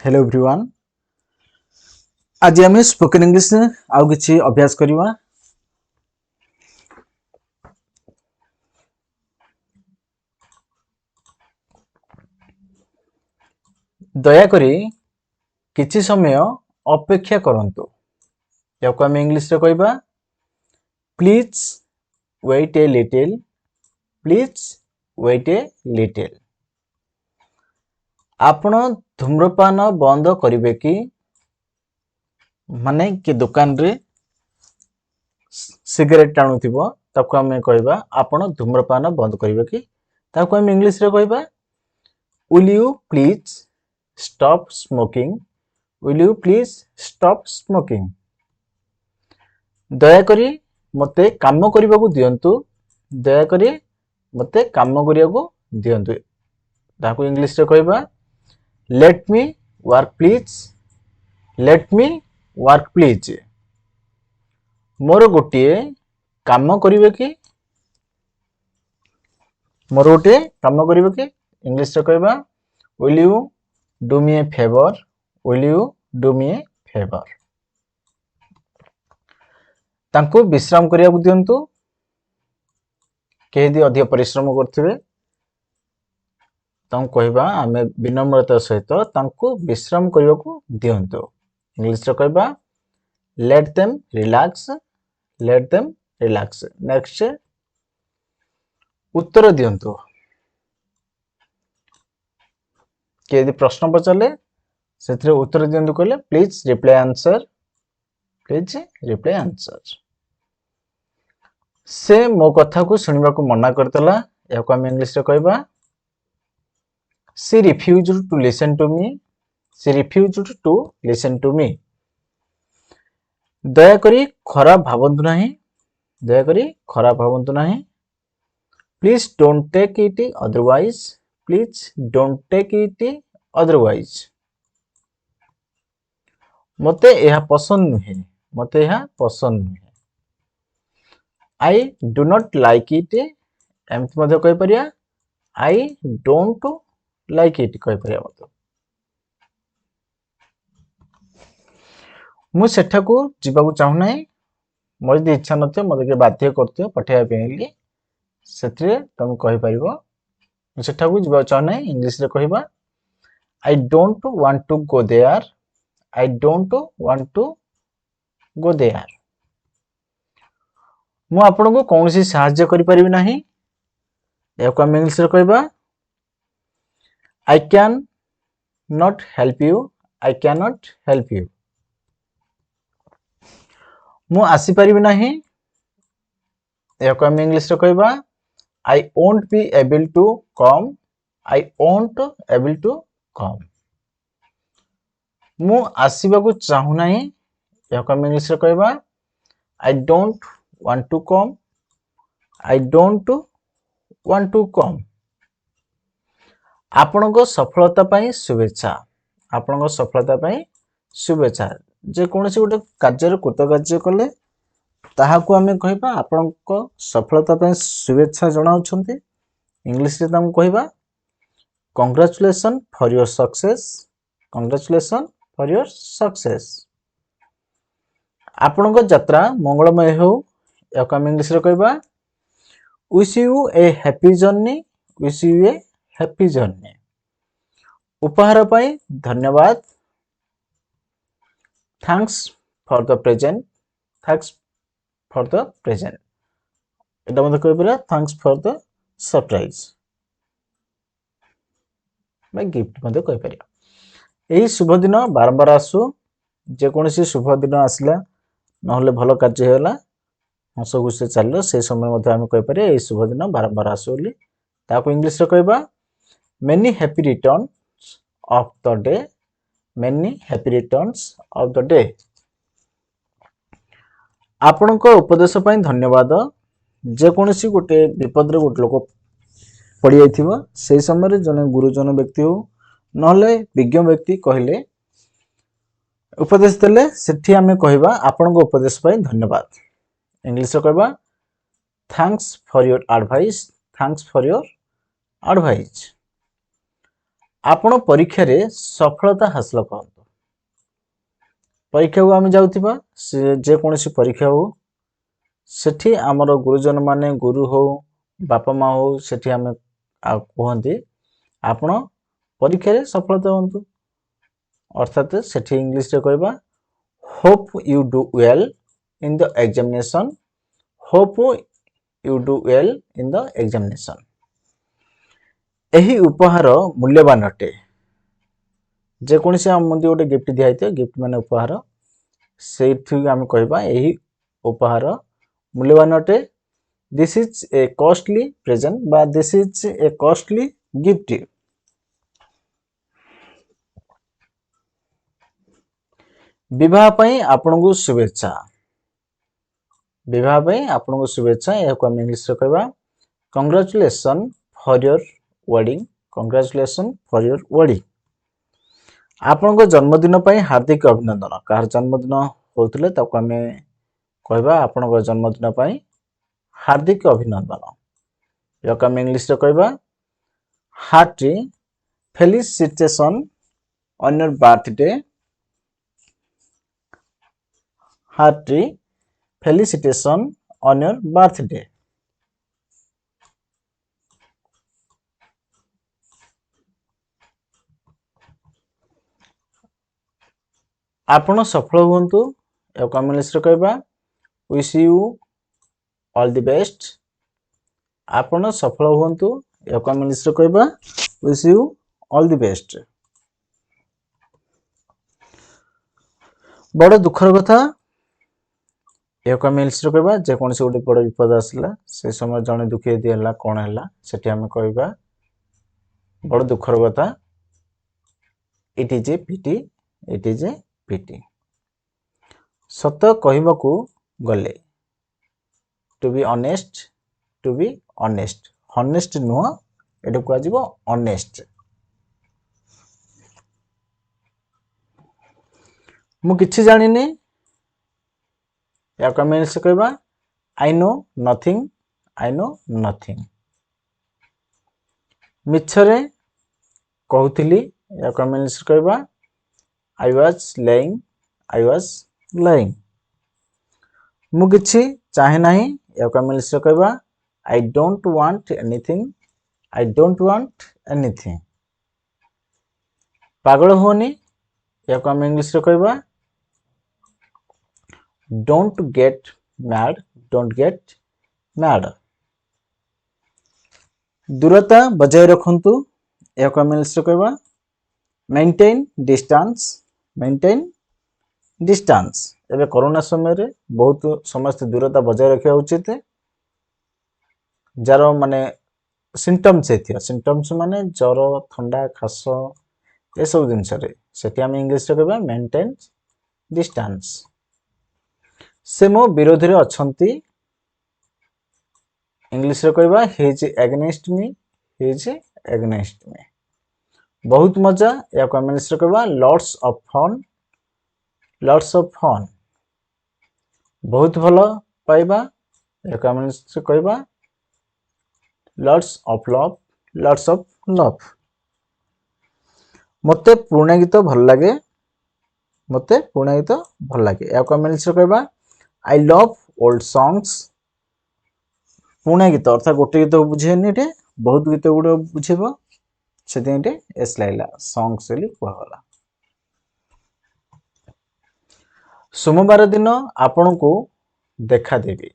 Hello everyone. आज आम spoken English आउ किछि अभ्यास करवा। दया करी किछि समय अपेक्षा करंतु। याको आम इंग्लिश रे कहबा please wait a little, please wait a little. आपण धूम्रपान बंद करिवे कि? माने कि दुकान रे सिगरेट टाणुथिबो ताको आमे कहबा आपण धूम्रपान बंद करिवे कि? ताको आमे इंग्लिश रे कहबा will you please stop smoking, will you please stop smoking. दया करी मते काम करिबाकू दियंतु, दया करी मते काम करियाकू दियंतु। ताको इंग्लिश रे कहबा let me work please, let me work please. मोर गोटिए काम करिवे कि? मोर गोटिए काम करिवे कि? इंग्लिश रे कहबा will you do me A favour, will you do me A favour. तांको विश्राम करियाकू दियंतु। केही अधिक परिश्रम करथिबे तांको कहबा आमे विनम्रता सहित तांको विश्राम करियाकू दियंतु। इंग्लिश रे कहबा let them relax, let them relax. Next उत्तर दियंतु। के यदि प्रश्न पचारे से उत्तर दियंतु कहले please reply answer, please reply answer. से मो कथा को सुनिबा को मना करतला। याको हम इंग्लिश रे कहबा she refused to listen to me, she refused to listen to me. दया करी खराब भावंतु नाही, दया करी खराब भावंतु नाही। Please don't take it otherwise, please don't take it otherwise. मते यह पसंद नुहे, मते यह पसंद नुहे। I do not like it, एमति मध्य कहि परिया आई डोंट लाइक इट कहि परिया। मते मु सेठाकू जीवाकू चाहू नाही, मोर यदि इच्छा नथियो मते के बाध्य करथियो पठेया पेली सेत्रे तुम कहि परिबो मु सेठाकू जीवा चाहू नाही। इंग्लिश रे कहिबा I don't want to go there, I don't want to go there. मु आपनको कौनसी सहाय्य करि परिबि नाही। याको हम इंग्लिश रे कहबा I can not help you, I can not help you. मु आसी परिबि नाही। याको हम इंग्लिश रे कहबा I won't be able to come, I won't able to come. मु आसीबा को चाहू नाही। याको हम इंग्लिश रे कहबा I don't want to come, I don't want to come. आपनको सफलता पई शुभेच्छा, आपनको सफलता पई शुभेच्छा। जे कोनोसी गोटे कार्य कृतकार्य कले ताहाकू आमे कहबा आपनको सफलता पई शुभेच्छा जणाउछन्ते। इंग्लिश रे ताम कहबा congratulation for your success, congratulation for your success. आपनको यात्रा मंगलमय हो। याको हम इंग्लिश रे कहबा wish you a happy journey, wish you a happy journey. उपहार पई धन्यवाद, thanks for the present, thanks for the present. एटा मते कहि परा थैंक्स फॉर द सरप्राइज मैं गिफ्ट मते कहि परिया। एही शुभ दिन बारंबार आसु। जे कोनोसी शुभ दिन आसला नहले भलो कार्य होला हस खुशी चललो से समय मते हम कहि परिया एही शुभ दिन बारंबार आसु बोली। ताको इंग्लिश रे कहबा many happy returns of the day, many happy returns of the day. आपनको उपदेश पई धन्यवाद। जे कोनोसी गोटे विपद रे गोटे लोक पड़ी जाइथिबो से समय रे जने गुरुजन व्यक्ति हो नहले विज्ञ व्यक्ति कहले उपदेश देले सेठी आमे कहबा आपनको उपदेश पई धन्यवाद। इंग्लिश रे कहबा thanks for your advice, thanks for your advice. आपण परीक्षा रे सफलता हासिल करंतु परीक्षा को आम जाउथिबा जे कोनोसी परीक्षा हो सेठी आमर गुरुजन माने गुरु हो बापा माँ हो सेठी आमे कहंती आपण परीक्षा रे सफलता होंतु अर्थात सेठी इंग्लिश रे कहबा hope you do well in the examination hope you do well in the examination एही उपहार मूल्यवान अटे जे कोनोसी आम मते गोटे गिफ्ट दिया गिफ्ट माने उपहार सेठी आमे कहबा एही उपहार मूल्यवान अटे this is a costly present बा this is a costly gift विवाह पई आपनको शुभेच्छा विवाह पई आपनको शुभेच्छा यह को हम इंग्लिश रे कहबा congratulation for your wedding congratulation for your wedding आपनको जन्मदिन पई हार्दिक अभिनंदन कार जन्मदिन होतले ताको हमें कहबा आपनको जन्मदिन पई हार्दिक अभिनंदन यह को हम इंग्लिश रे कहबा hearty felicitation on your birthday hearty felicitation on your birthday आपण सफल हुंतु यह को हम इंग्लिश रे कहबा wish you all the best आपण सफल हुंतु यह को हम इंग्लिश रे कहबा wish you all the best बड़ दुखर कथा यह को हम इंग्लिश रे कहबा जे कोनसी गोटे बड़ विपद आसला से समय जने दुखी दियला कोन हैला सेठी हम कहबा बड़ दुखर कथा it is a pity it is a pity सत कहबाकू गले टू बी ऑनेस्ट हनेस्ट नुह एटा को आजिबो ऑनेस्ट मु किछि जानिनी या कमेंट से कहबा आई नो नथिंग मिछरे कहूतिली या कमेंट से कहबा आई वाज लाइंग मु किछि चाहे नाही या कमेंट से कहबा आई डोंट वांट एनीथिंग पागल होनी या को हम इंग्लिश रे कहबा डोंट गेट मैड दूरता बजाय रखंतु या को हम इंग्लिश रे कहबा मेंटेन डिस्टेंस एबे कोरोना समय रे बहुत समस्त दूरता बजाय रखिया उचित जार माने सिम्पटम्स माने ज्वर ठंडा खास ए सब जिनस रे सेठी हम इंग्लिश रे कहबा मेंटेन डिस्टेंस से मो विरोधी रे अछंती इंग्लिश रे कहबा ही इज अगेंस्ट मी बहुत मजा या को इंग्लिश रे कहबा लॉट्स ऑफ फन बहुत भलो पाइबा या को इंग्लिश रे कहबा लॉट्स ऑफ लव मते पुराना गीत भल लागे या को इंग्लिश रे कहबा आई लव ओल्ड सॉन्ग्स पुराना गीत अर्थात गोटे गीत बुझेनी एटे बहुत गीत गुड बुझेबो सेते एस लाइला सॉन्ग्स बोली कहला सोमवार दिन आपन को देखा देबी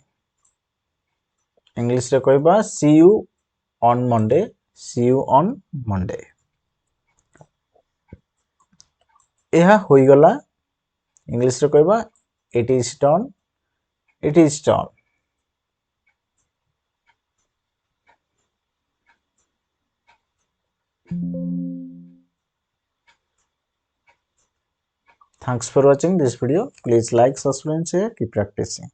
इंग्लिश रे कहबा सी यू ऑन मंडे यह होई गला इंग्लिश रे कहबा it is done Thanks for watching this video. Please like, subscribe, and share. Keep practicing.